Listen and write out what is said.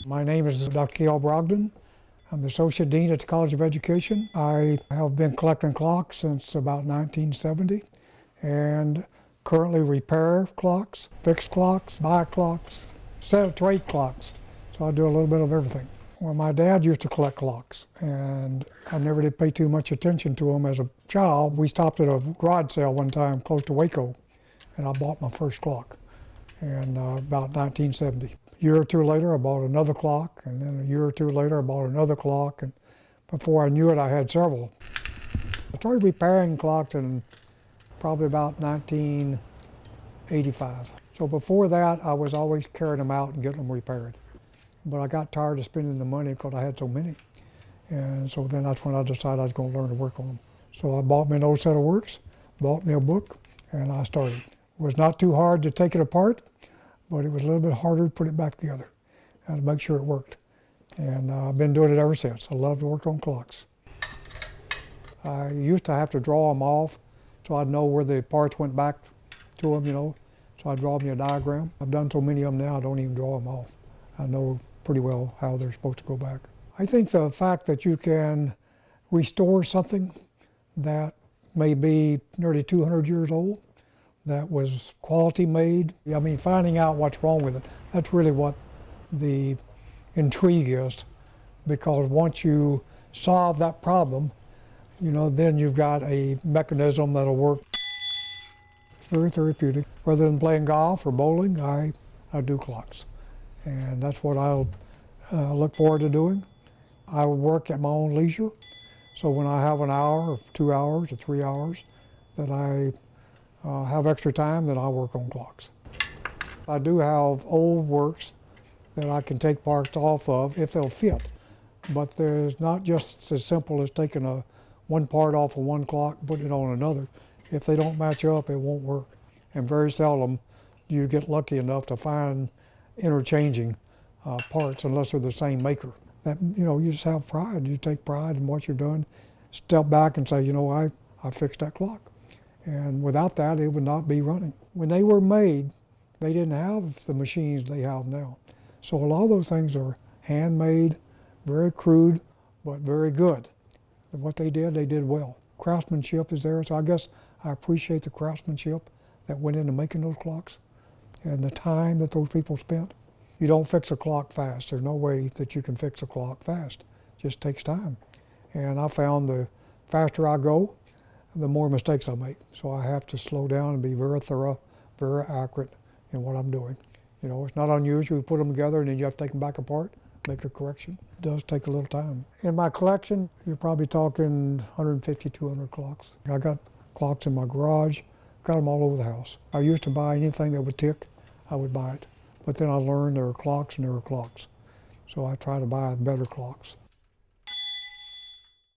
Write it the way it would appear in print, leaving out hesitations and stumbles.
My name is Dr. Gayle Brogdon. I'm the Associate Dean at the College of Education. I have been collecting clocks since about 1970 and currently repair clocks, fix clocks, buy clocks, trade clocks. So I do a little bit of everything. Well, my dad used to collect clocks, and I never did pay too much attention to them as a child. We stopped at a garage sale one time close to Waco, and I bought my first clock in about 1970. A year or two later, I bought another clock, and then a year or two later, I bought another clock, and before I knew it, I had several. I started repairing clocks in probably about 1985. So before that, I was always carrying them out and getting them repaired. But I got tired of spending the money because I had so many. And so then that's when I decided I was going to learn to work on them. So I bought me an old set of works, bought me a book, and I started. It was not too hard to take it apart, but it was a little bit harder to put it back together and to make sure it worked. And I've been doing it ever since. I love to work on clocks. I used to have to draw them off so I'd know where the parts went back to them, So I draw me a diagram. I've done so many of them now, I don't even draw them off. I know pretty well how they're supposed to go back. I think the fact that you can restore something that may be nearly 200 years old, that was quality made, finding out what's wrong with it, that's really what the intrigue is, because once you solve that problem, then you've got a mechanism that'll work. It's very therapeutic. Rather than playing golf or bowling, I do clocks. And that's what I'll look forward to doing. I work at my own leisure, so when I have an hour or 2 hours or 3 hours that I have extra time, then I work on clocks. I do have old works that I can take parts off of if they'll fit, but there's not just as simple as taking one part off of one clock and putting it on another. If they don't match up, it won't work. And very seldom do you get lucky enough to find interchanging parts unless they're the same maker. That, you just have pride. You take pride in what you've done, step back and say, I fixed that clock. And without that, it would not be running. When they were made, they didn't have the machines they have now. So a lot of those things are handmade, very crude, but very good. And what they did well. Craftsmanship is there, so I guess I appreciate the craftsmanship that went into making those clocks and the time that those people spent. You don't fix a clock fast. There's no way that you can fix a clock fast. It just takes time. And I found the faster I go, the more mistakes I make. So I have to slow down and be very thorough, very accurate in what I'm doing. It's not unusual. You put them together and then you have to take them back apart, make a correction. It does take a little time. In my collection, you're probably talking 150, 200 clocks. I got clocks in my garage, got them all over the house. I used to buy anything that would tick, I would buy it. But then I learned there were clocks and there were clocks. So I try to buy better clocks.